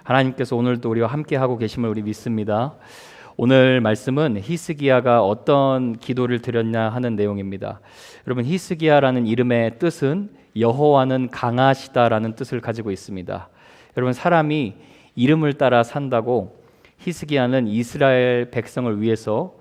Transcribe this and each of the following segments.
하나님께서 오늘도 우리와 함께 하고 계심을 우리 믿습니다. 오늘 말씀은 히스기야가 어떤 기도를 드렸냐 하는 내용입니다. 여러분, 히스기야라는 이름의 뜻은 여호와는 강하시다라는 뜻을 가지고 있습니다. 여러분, 사람이 이름을 따라 산다고 히스기야는 이스라엘 백성을 위해서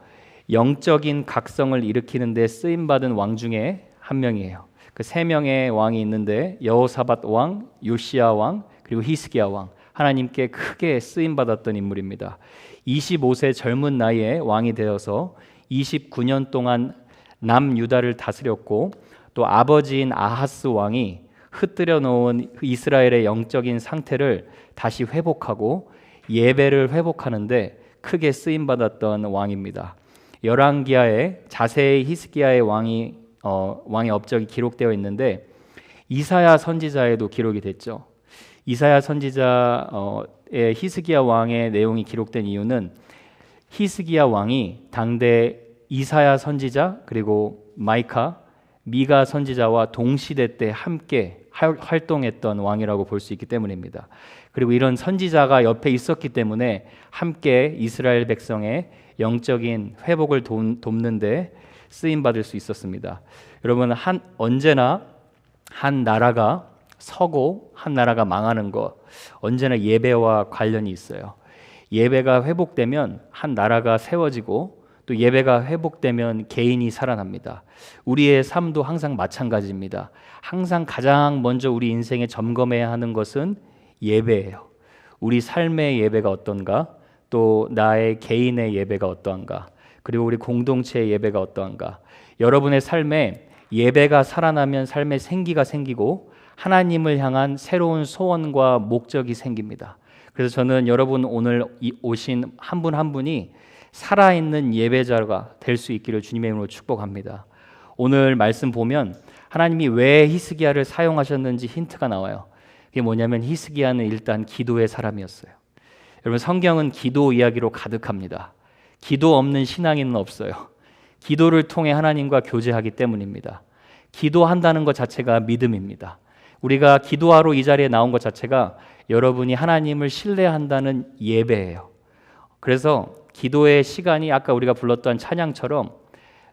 영적인 각성을 일으키는 데 쓰임 받은 왕 중에 한 명이에요. 그 세 명의 왕이 있는데 여호사밧 왕, 요시야 왕, 그리고 히스기야 왕, 하나님께 크게 쓰임 받았던 인물입니다. 25세 젊은 나이에 왕이 되어서 29년 동안 남유다를 다스렸고, 또 아버지인 아하스 왕이 흩뜨려 놓은 이스라엘의 영적인 상태를 다시 회복하고 예배를 회복하는데 크게 쓰임 받았던 왕입니다. 열왕기하에 자세히 히스기야의 왕의 업적이 기록되어 있는데 이사야 선지자에도 기록이 됐죠. 이사야 선지자의 히스기야 왕의 내용이 기록된 이유는 히스기야 왕이 당대 이사야 선지자 그리고 미가 선지자와 동시대 때 함께 활동했던 왕이라고 볼 수 있기 때문입니다. 그리고 이런 선지자가 옆에 있었기 때문에 함께 이스라엘 백성의 영적인 회복을 돕는 데 쓰임 받을 수 있었습니다. 여러분, 언제나 한 나라가 서고 한 나라가 망하는 것, 언제나 예배와 관련이 있어요. 예배가 회복되면 한 나라가 세워지고, 또 예배가 회복되면 개인이 살아납니다. 우리의 삶도 항상 마찬가지입니다. 항상 가장 먼저 우리 인생에 점검해야 하는 것은 예배예요. 우리 삶의 예배가 어떤가, 또 나의 개인의 예배가 어떠한가, 그리고 우리 공동체의 예배가 어떠한가. 여러분의 삶에 예배가 살아나면 삶에 생기가 생기고 하나님을 향한 새로운 소원과 목적이 생깁니다. 그래서 저는 여러분 오늘 오신 한 분 한 분이 살아있는 예배자가 될 수 있기를 주님의 이름으로 축복합니다. 오늘 말씀 보면 하나님이 왜 히스기야를 사용하셨는지 힌트가 나와요. 그게 뭐냐면 히스기야는 일단 기도의 사람이었어요. 여러분, 성경은 기도 이야기로 가득합니다. 기도 없는 신앙인은 없어요. 기도를 통해 하나님과 교제하기 때문입니다. 기도한다는 것 자체가 믿음입니다. 우리가 기도하러 이 자리에 나온 것 자체가 여러분이 하나님을 신뢰한다는 예배예요. 그래서 기도의 시간이 아까 우리가 불렀던 찬양처럼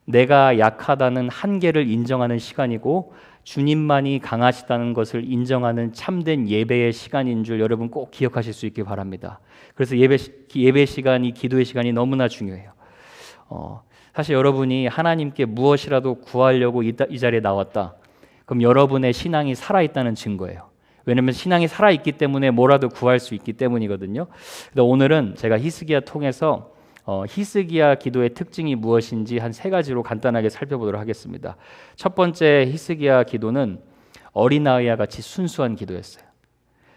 내가 약하다는 한계를 인정하는 시간이고 주님만이 강하시다는 것을 인정하는 참된 예배의 시간인 줄 여러분 꼭 기억하실 수 있길 바랍니다. 그래서 예배 시간이, 기도의 시간이 너무나 중요해요. 사실 여러분이 하나님께 무엇이라도 구하려고 이 자리에 나왔다, 그럼 여러분의 신앙이 살아있다는 증거예요. 왜냐하면 신앙이 살아있기 때문에 뭐라도 구할 수 있기 때문이거든요. 그래서 오늘은 제가 히스기야 통해서 히스기야 기도의 특징이 무엇인지 한 세 가지로 간단하게 살펴보도록 하겠습니다. 첫 번째 히스기야 기도는 어린아이와 같이 순수한 기도였어요.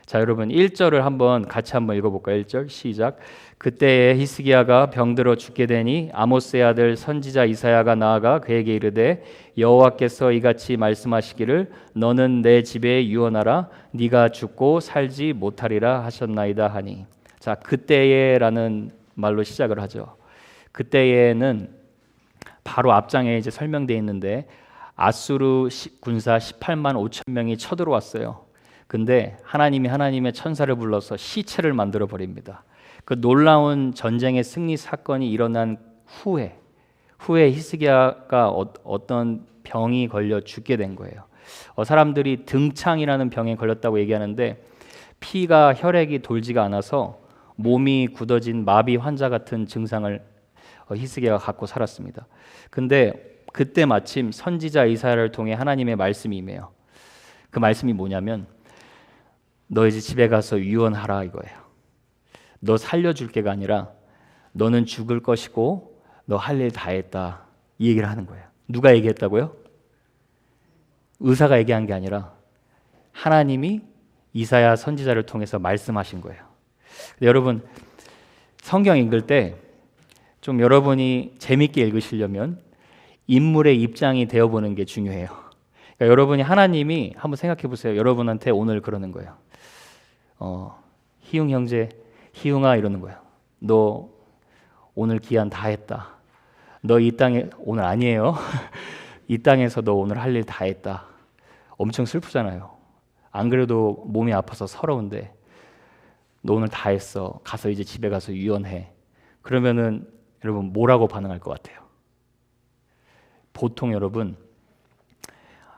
자, 여러분 1절을 같이 한번 읽어볼까요? 1절 시작. 그때에 히스기야가 병들어 죽게 되니 아모스의 아들 선지자 이사야가 나아가 그에게 이르되 여호와께서 이같이 말씀하시기를 너는 내 집에 유언하라 네가 죽고 살지 못하리라 하셨나이다 하니. 자, 그때에라는 말로 시작을 하죠. 그때에는 바로 앞장에 이제 설명되어 있는데 아수르 군사 18만 5천 명이 쳐들어왔어요. 근데 하나님이 하나님의 천사를 불러서 시체를 만들어 버립니다. 그 놀라운 전쟁의 승리 사건이 일어난 후에 히스기야가 어떤 병이 걸려 죽게 된 거예요. 사람들이 등창이라는 병에 걸렸다고 얘기하는데 피가 혈액이 돌지가 않아서 몸이 굳어진 마비 환자 같은 증상을 히스기야가 갖고 살았습니다. 근데 그때 마침 선지자 이사야를 통해 하나님의 말씀이 임해요. 그 말씀이 뭐냐면 너 이제 집에 가서 유언하라 이거예요. 너 살려줄게가 아니라 너는 죽을 것이고 너 할 일 다 했다, 이 얘기를 하는 거예요. 누가 얘기했다고요? 의사가 얘기한 게 아니라 하나님이 이사야 선지자를 통해서 말씀하신 거예요. 여러분, 성경 읽을 때 좀 여러분이 재밌게 읽으시려면 인물의 입장이 되어보는 게 중요해요. 그러니까 여러분이 하나님이 한번 생각해 보세요. 여러분한테 오늘 그러는 거예요. 희웅 형제, 희웅아 이러는 거예요. 너 오늘 기한 다 했다. 너 이 땅에 오늘 아니에요. 이 땅에서 너 오늘 할 일 다 했다. 엄청 슬프잖아요. 안 그래도 몸이 아파서 서러운데 너 오늘 다 했어. 가서 이제 집에 가서 유언해. 그러면은 여러분 뭐라고 반응할 것 같아요? 보통 여러분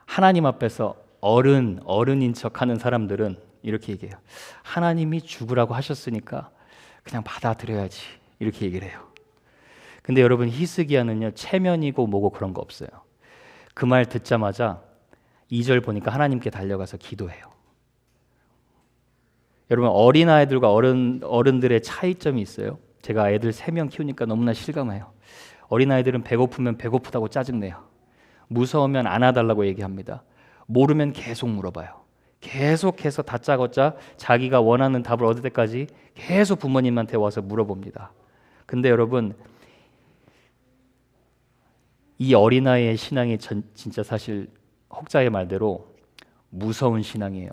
하나님 앞에서 어른인 척하는 사람들은 이렇게 얘기해요. 하나님이 죽으라고 하셨으니까 그냥 받아들여야지. 이렇게 얘기를 해요. 근데 여러분 히스기야는요 체면이고 뭐고 그런 거 없어요. 그 말 듣자마자 2절 보니까 하나님께 달려가서 기도해요. 여러분 어린아이들과 어른들의 차이점이 있어요. 제가 애들 3명 키우니까 너무나 실감해요. 어린아이들은 배고프면 배고프다고 짜증내요. 무서우면 안아달라고 얘기합니다. 모르면 계속 물어봐요. 계속해서 다짜고짜 자기가 원하는 답을 얻을 때까지 계속 부모님한테 와서 물어봅니다. 근데 여러분 이 어린아이의 신앙이 진짜 사실 혹자의 말대로 무서운 신앙이에요.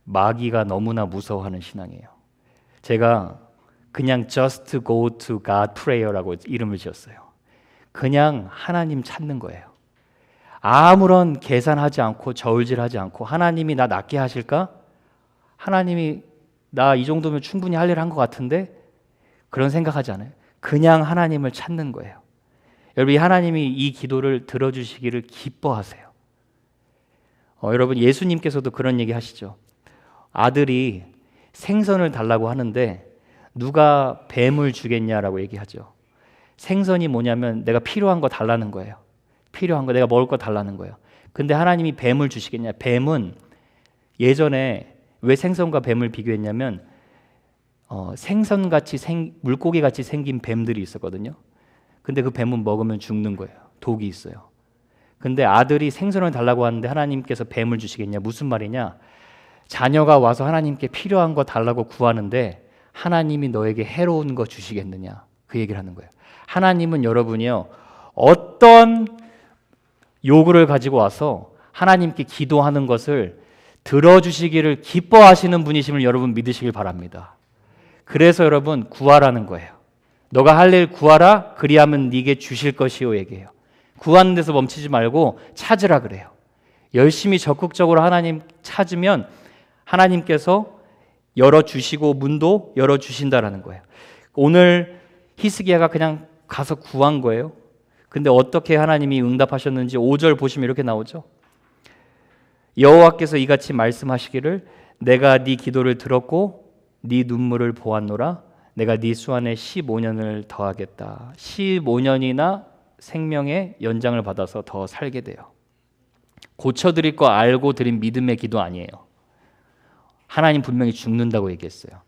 마귀가 너무나 무서워하는 신앙이에요. 제가 그냥 Just Go to God Prayer라고 이름을 지었어요. 그냥 하나님 찾는 거예요. 아무런 계산하지 않고 저울질하지 않고 하나님이 나 낫게 하실까? 하나님이 나 이 정도면 충분히 할 일 한 것 같은데? 그런 생각하지 않아요. 그냥 하나님을 찾는 거예요. 여러분 하나님이 이 기도를 들어주시기를 기뻐하세요. 여러분 예수님께서도 그런 얘기 하시죠. 아들이 생선을 달라고 하는데 누가 뱀을 주겠냐라고 얘기하죠. 생선이 뭐냐면 내가 필요한 거 달라는 거예요. 필요한 거 내가 먹을 거 달라는 거예요. 근데 하나님이 뱀을 주시겠냐? 뱀은 예전에 왜 생선과 뱀을 비교했냐면 생선같이 물고기같이 생긴 뱀들이 있었거든요. 근데 그 뱀은 먹으면 죽는 거예요. 독이 있어요. 근데 아들이 생선을 달라고 하는데 하나님께서 뱀을 주시겠냐? 무슨 말이냐? 자녀가 와서 하나님께 필요한 거 달라고 구하는데 하나님이 너에게 해로운 거 주시겠느냐? 그 얘기를 하는 거예요. 하나님은 여러분이요 어떤 요구를 가지고 와서 하나님께 기도하는 것을 들어주시기를 기뻐하시는 분이심을 여러분 믿으시길 바랍니다. 그래서 여러분 구하라는 거예요. 너가 할 일 구하라 그리하면 네게 주실 것이요 얘기해요. 구하는 데서 멈추지 말고 찾으라 그래요. 열심히 적극적으로 하나님 찾으면 하나님께서 열어주시고 문도 열어주신다라는 거예요. 오늘 히스기야가 그냥 가서 구한 거예요. 근데 어떻게 하나님이 응답하셨는지 5절 보시면 이렇게 나오죠. 여호와께서 이같이 말씀하시기를 내가 네 기도를 들었고 네 눈물을 보았노라. 내가 네 수완에 15년을 더하겠다. 15년이나 생명의 연장을 받아서 더 살게 돼요. 고쳐드릴 거 알고 드린 믿음의 기도 아니에요. 하나님 분명히 죽는다고 얘기했어요.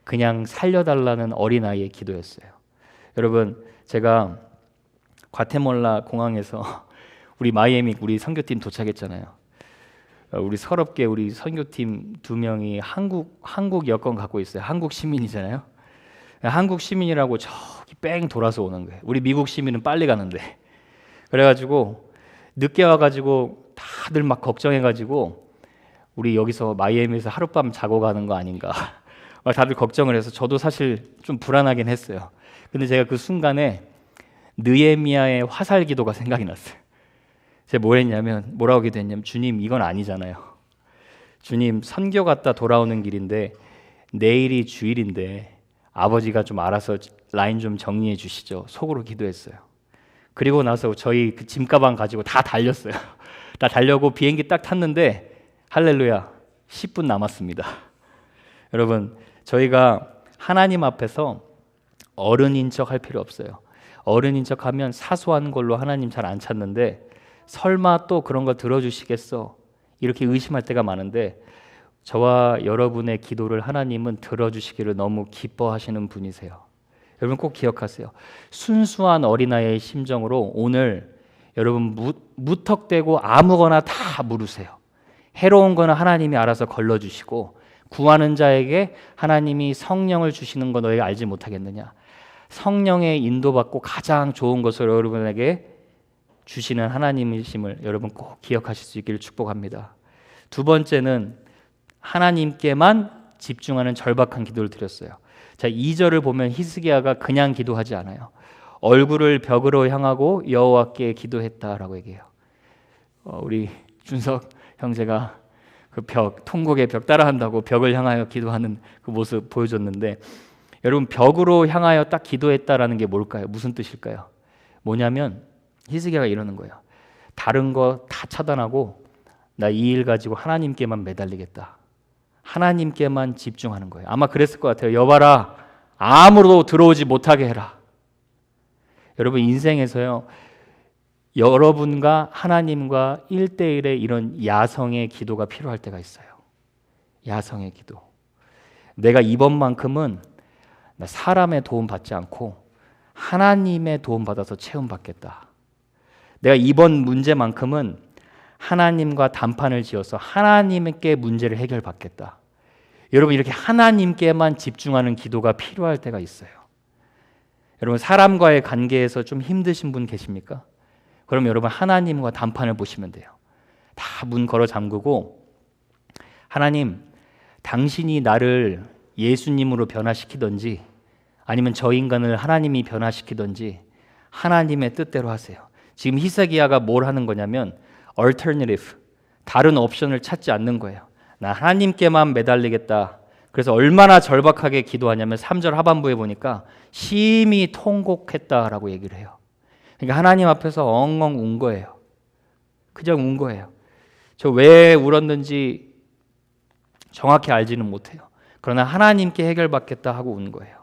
그냥 살려달라는 어린아이의 기도였어요. 여러분 제가 과테말라 공항에서 우리 마이애미 우리 선교팀 도착했잖아요. 우리 서럽게 우리 선교팀 2명이 한국 여권 갖고 있어요. 한국 시민이잖아요. 한국 시민이라고 저기 뺑 돌아서 오는 거예요. 우리 미국 시민은 빨리 가는데. 그래가지고 늦게 와가지고 다들 막 걱정해가지고 우리 여기서 마이애미에서 하룻밤 자고 가는 거 아닌가 막 다들 걱정을 해서 저도 사실 좀 불안하긴 했어요. 근데 제가 그 순간에 느헤미야의 화살 기도가 생각이 났어요. 제가 뭐 했냐면 뭐라고 기도했냐면 주님 이건 아니잖아요. 주님 선교 갔다 돌아오는 길인데 내일이 주일인데 아버지가 좀 알아서 라인 좀 정리해 주시죠. 속으로 기도했어요. 그리고 나서 저희 그 짐가방 가지고 다 달렸어요. 다 달려고 비행기 딱 탔는데 할렐루야 10분 남았습니다. 여러분 저희가 하나님 앞에서 어른인 척 할 필요 없어요. 어른인 척 하면 사소한 걸로 하나님 잘 안 찾는데 설마 또 그런 거 들어주시겠어? 이렇게 의심할 때가 많은데 저와 여러분의 기도를 하나님은 들어주시기를 너무 기뻐하시는 분이세요. 여러분 꼭 기억하세요. 순수한 어린아이의 심정으로 오늘 여러분 무턱대고 아무거나 다 물으세요. 해로운 거는 하나님이 알아서 걸러주시고 구하는 자에게 하나님이 성령을 주시는 거 너희가 알지 못하겠느냐. 성령의 인도받고 가장 좋은 것을 여러분에게 주시는 하나님이심을 여러분 꼭 기억하실 수 있기를 축복합니다. 두 번째는 하나님께만 집중하는 절박한 기도를 드렸어요. 자, 2절을 보면 히스기야가 그냥 기도하지 않아요. 얼굴을 벽으로 향하고 여호와께 기도했다라고 얘기해요. 우리 준석 형제가 그 벽, 통곡의 벽 따라한다고 벽을 향하여 기도하는 그 모습 보여줬는데, 여러분 벽으로 향하여 딱 기도했다라는 게 뭘까요? 무슨 뜻일까요? 뭐냐면 히스기야가 이러는 거예요. 다른 거 다 차단하고 나 이 일 가지고 하나님께만 매달리겠다. 하나님께만 집중하는 거예요. 아마 그랬을 것 같아요. 여봐라, 아무도 들어오지 못하게 해라. 여러분 인생에서요, 여러분과 하나님과 1대1의 이런 야성의 기도가 필요할 때가 있어요. 야성의 기도. 내가 이번만큼은 나 사람의 도움 받지 않고 하나님의 도움 받아서 체험받겠다. 내가 이번 문제만큼은 하나님과 단판을 지어서 하나님께 문제를 해결받겠다. 여러분 이렇게 하나님께만 집중하는 기도가 필요할 때가 있어요. 여러분 사람과의 관계에서 좀 힘드신 분 계십니까? 그럼 여러분 하나님과 단판을 보시면 돼요. 다 문 걸어 잠그고, 하나님, 당신이 나를 예수님으로 변화시키든지 아니면 저 인간을 하나님이 변화시키든지 하나님의 뜻대로 하세요. 지금 히스기야가 뭘 하는 거냐면 alternative, 다른 옵션을 찾지 않는 거예요. 나 하나님께만 매달리겠다. 그래서 얼마나 절박하게 기도하냐면 3절 하반부에 보니까 심히 통곡했다라고 얘기를 해요. 그러니까 하나님 앞에서 엉엉 운 거예요. 그냥 운 거예요. 저 왜 울었는지 정확히 알지는 못해요. 그러나 하나님께 해결받겠다 하고 운 거예요.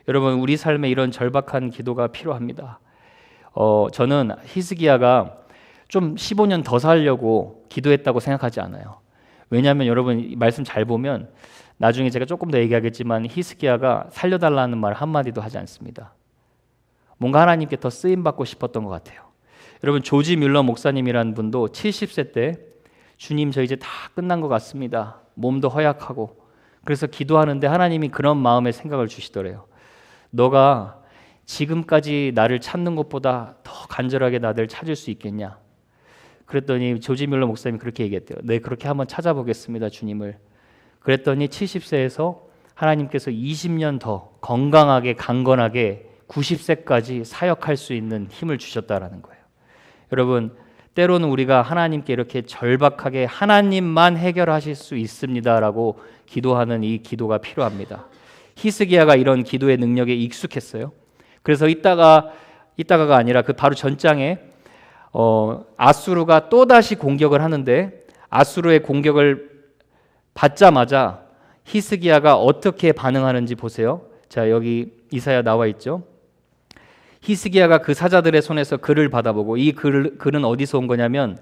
여러분 우리 삶에 이런 절박한 기도가 필요합니다. 저는 히스기야가 좀 15년 더 살려고 기도했다고 생각하지 않아요. 왜냐하면 여러분 이 말씀 잘 보면 나중에 제가 조금 더 얘기하겠지만 히스기야가 살려달라는 말 한마디도 하지 않습니다. 뭔가 하나님께 더 쓰임받고 싶었던 것 같아요. 여러분 조지 뮬러 목사님이라는 분도 70세 때 주님 저 이제 다 끝난 것 같습니다. 몸도 허약하고 그래서 기도하는데 하나님이 그런 마음의 생각을 주시더래요. 너가 지금까지 나를 찾는 것보다 더 간절하게 나를 찾을 수 있겠냐? 그랬더니 조지 뮬러 목사님이 그렇게 얘기했대요. 네, 그렇게 한번 찾아보겠습니다, 주님을. 그랬더니 70세에서 하나님께서 20년 더 건강하게 강건하게 90세까지 사역할 수 있는 힘을 주셨다라는 거예요. 여러분, 때로는 우리가 하나님께 이렇게 절박하게 하나님만 해결하실 수 있습니다라고 기도하는 이 기도가 필요합니다. 히스기야가 이런 기도의 능력에 익숙했어요. 그래서 이따가가 아니라 그 바로 전장에 아수르가 또다시 공격을 하는데 아수르의 공격을 받자마자 히스기야가 어떻게 반응하는지 보세요. 자, 여기 이사야 나와 있죠. 히스기야가 그 사자들의 손에서 글을 받아보고 이 글은 어디서 온 거냐면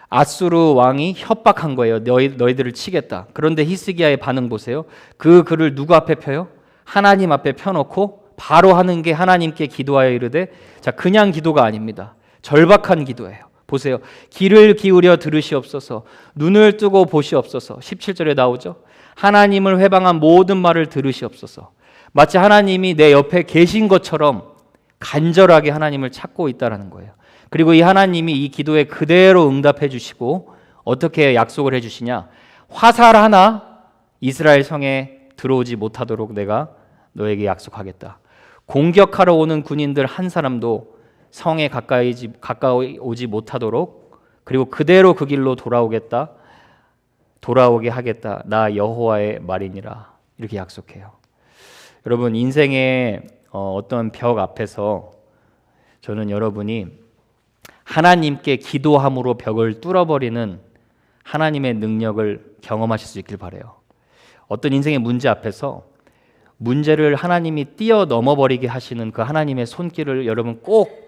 아수르 왕이 협박한 거예요. 너희들을 치겠다. 그런데 히스기야의 반응 보세요. 그 글을 누구 앞에 펴요? 하나님 앞에 펴놓고 바로 하는 게 하나님께 기도하여 이르되, 자, 그냥 기도가 아닙니다. 절박한 기도예요. 보세요. 귀를 기울여 들으시옵소서, 눈을 뜨고 보시옵소서. 17절에 나오죠. 하나님을 회방한 모든 말을 들으시옵소서. 마치 하나님이 내 옆에 계신 것처럼 간절하게 하나님을 찾고 있다라는 거예요. 그리고 이 하나님이 이 기도에 그대로 응답해 주시고 어떻게 약속을 해 주시냐? 화살 하나 이스라엘 성에 들어오지 못하도록 내가 너에게 약속하겠다. 공격하러 오는 군인들 한 사람도 성에 가까이 오지 못하도록, 그리고 그대로 그 길로 돌아오게 하겠다. 나 여호와의 말이니라. 이렇게 약속해요. 여러분 인생의 어떤 벽 앞에서 저는 여러분이 하나님께 기도함으로 벽을 뚫어버리는 하나님의 능력을 경험하실 수 있길 바라요. 어떤 인생의 문제 앞에서 문제를 하나님이 뛰어넘어버리게 하시는 그 하나님의 손길을 여러분 꼭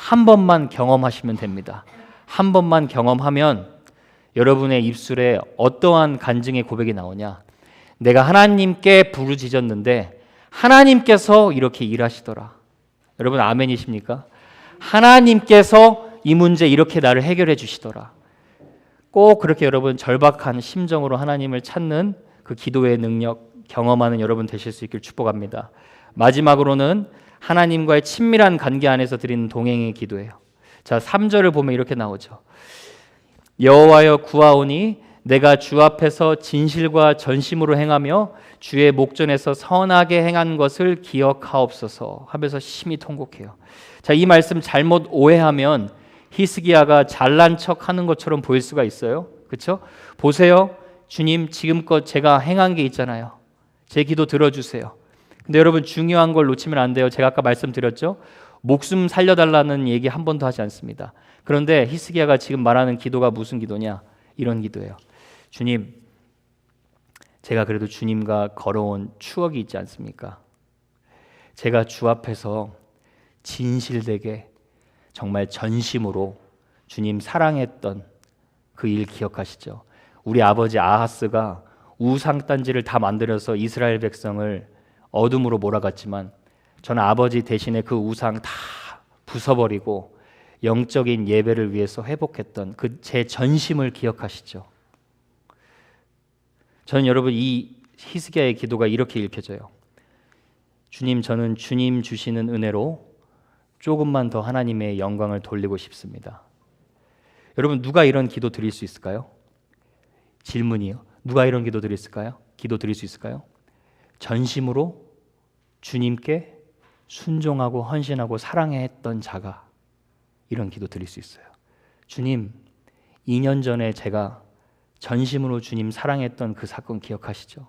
한 번만 경험하시면 됩니다. 한 번만 경험하면 여러분의 입술에 어떠한 간증의 고백이 나오냐? 내가 하나님께 부르짖었는데 하나님께서 이렇게 일하시더라. 여러분 아멘이십니까? 하나님께서 이 문제 이렇게 나를 해결해 주시더라. 꼭 그렇게 여러분 절박한 심정으로 하나님을 찾는 그 기도의 능력 경험하는 여러분 되실 수 있길 축복합니다. 마지막으로는 하나님과의 친밀한 관계 안에서 드리는 동행의 기도예요. 자, 3절을 보면 이렇게 나오죠. 여호와여 구하오니 내가 주 앞에서 진실과 전심으로 행하며 주의 목전에서 선하게 행한 것을 기억하옵소서 하면서 심히 통곡해요. 자, 이 말씀 잘못 오해하면 히스기야가 잘난 척하는 것처럼 보일 수가 있어요. 그렇죠? 보세요. 주님 지금껏 제가 행한 게 있잖아요. 제 기도 들어주세요. 근데 여러분 중요한 걸 놓치면 안 돼요. 제가 아까 말씀드렸죠. 목숨 살려달라는 얘기 한 번도 하지 않습니다. 그런데 히스기야가 지금 말하는 기도가 무슨 기도냐? 이런 기도예요. 주님, 제가 그래도 주님과 걸어온 추억이 있지 않습니까? 제가 주 앞에서 진실되게 정말 전심으로 주님 사랑했던 그 일 기억하시죠? 우리 아버지 아하스가 우상단지를 다 만들어서 이스라엘 백성을 어둠으로 몰아갔지만 저는 아버지 대신에 그 우상 다 부숴버리고 영적인 예배를 위해서 회복했던 그 제 전심을 기억하시죠? 저는 여러분 이 히스기야의 기도가 이렇게 읽혀져요. 주님, 저는 주님 주시는 은혜로 조금만 더 하나님의 영광을 돌리고 싶습니다. 여러분 누가 이런 기도 드릴 수 있을까요? 질문이요. 누가 이런 기도 드릴 수 있을까요? 전심으로 주님께 순종하고 헌신하고 사랑했던 자가 이런 기도 드릴 수 있어요. 주님, 2년 전에 제가 전심으로 주님 사랑했던 그 사건 기억하시죠?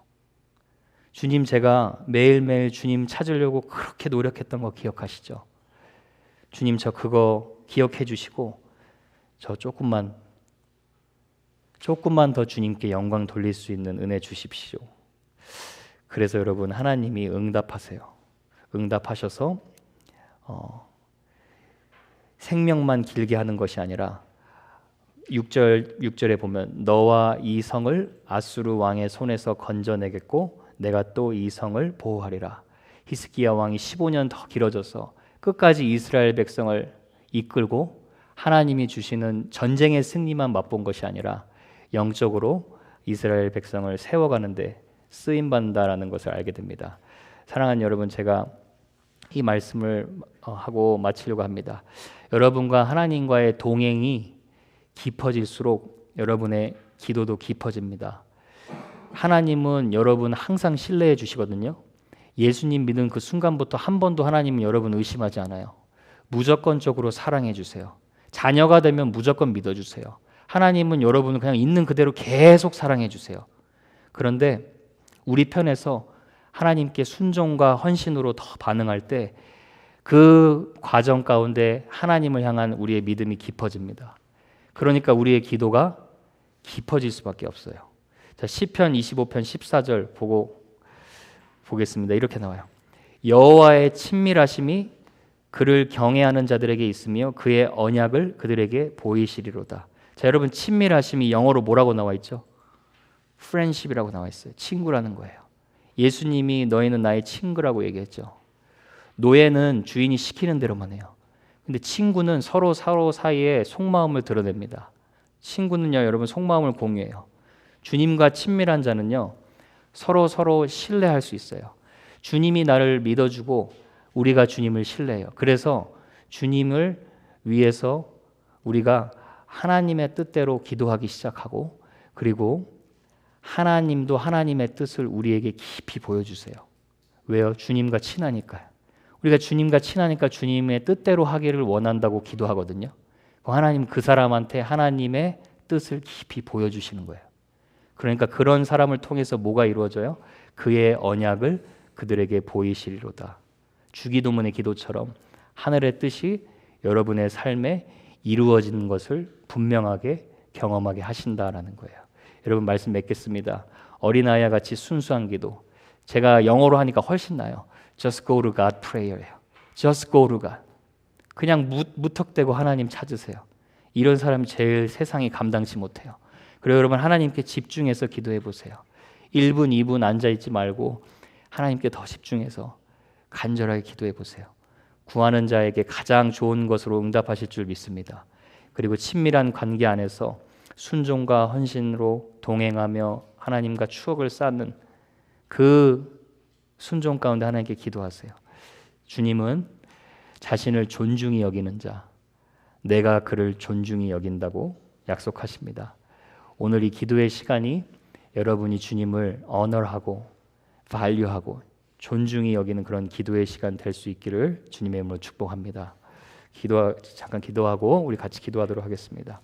주님, 제가 매일매일 주님 찾으려고 그렇게 노력했던 거 기억하시죠? 주님, 저 그거 기억해 주시고 저 조금만 더 주님께 영광 돌릴 수 있는 은혜 주십시오. 그래서 여러분 하나님이 응답하세요. 응답하셔서 생명만 길게 하는 것이 아니라 6절에 보면 너와 이 성을 아수르 왕의 손에서 건져내겠고 내가 또 이 성을 보호하리라. 히스기야 왕이 15년 더 길어져서 끝까지 이스라엘 백성을 이끌고 하나님이 주시는 전쟁의 승리만 맛본 것이 아니라 영적으로 이스라엘 백성을 세워가는데 쓰임받는다라는 것을 알게 됩니다. 사랑하는 여러분, 제가 이 말씀을 하고 마치려고 합니다. 여러분과 하나님과의 동행이 깊어질수록 여러분의 기도도 깊어집니다. 하나님은 여러분 항상 신뢰해 주시거든요. 예수님 믿은 그 순간부터 한 번도 하나님은 여러분 의심하지 않아요. 무조건적으로 사랑해 주세요. 자녀가 되면 무조건 믿어주세요. 하나님은 여러분을 그냥 있는 그대로 계속 사랑해 주세요. 그런데 우리 편에서 하나님께 순종과 헌신으로 더 반응할 때 그 과정 가운데 하나님을 향한 우리의 믿음이 깊어집니다. 그러니까 우리의 기도가 깊어질 수밖에 없어요. 자, 시편 25편 14절 보겠습니다. 이렇게 나와요. 여호와의 친밀하심이 그를 경외하는 자들에게 있으며 그의 언약을 그들에게 보이시리로다. 자, 여러분 친밀하심이 영어로 뭐라고 나와 있죠? friendship이라고 나와 있어요. 친구라는 거예요. 예수님이 너희는 나의 친구라고 얘기했죠. 노예는 주인이 시키는 대로만 해요. 근데 친구는 서로 사이에 속마음을 드러냅니다. 친구는요, 여러분 속마음을 공유해요. 주님과 친밀한 자는요, 서로 신뢰할 수 있어요. 주님이 나를 믿어주고 우리가 주님을 신뢰해요. 그래서 주님을 위해서 우리가 하나님의 뜻대로 기도하기 시작하고 그리고 하나님도 하나님의 뜻을 우리에게 깊이 보여주세요. 왜요? 주님과 친하니까요. 우리가 주님과 친하니까 주님의 뜻대로 하기를 원한다고 기도하거든요. 하나님 그 사람한테 하나님의 뜻을 깊이 보여주시는 거예요. 그러니까 그런 사람을 통해서 뭐가 이루어져요? 그의 언약을 그들에게 보이시리로다. 주기도문의 기도처럼 하늘의 뜻이 여러분의 삶에 이루어지는 것을 분명하게 경험하게 하신다라는 거예요. 여러분 말씀 맺겠습니다. 어린아이와 같이 순수한 기도. 제가 영어로 하니까 훨씬 나아요. Just go to God prayer예요. Just go to God. 그냥 무턱대고 하나님 찾으세요. 이런 사람이 제일 세상이 감당치 못해요. 그래서 여러분 하나님께 집중해서 기도해 보세요. 1분, 2분 앉아있지 말고 하나님께 더 집중해서 간절하게 기도해 보세요. 구하는 자에게 가장 좋은 것으로 응답하실 줄 믿습니다. 그리고 친밀한 관계 안에서 순종과 헌신으로 동행하며 하나님과 추억을 쌓는 그 순종 가운데 하나님께 기도하세요. 주님은 자신을 존중히 여기는 자, 내가 그를 존중히 여긴다고 약속하십니다. 오늘 이 기도의 시간이 여러분이 주님을 언어하고 value하고 존중히 여기는 그런 기도의 시간 될 수 있기를 주님의 이름으로 축복합니다. 잠깐 기도하고 우리 같이 기도하도록 하겠습니다.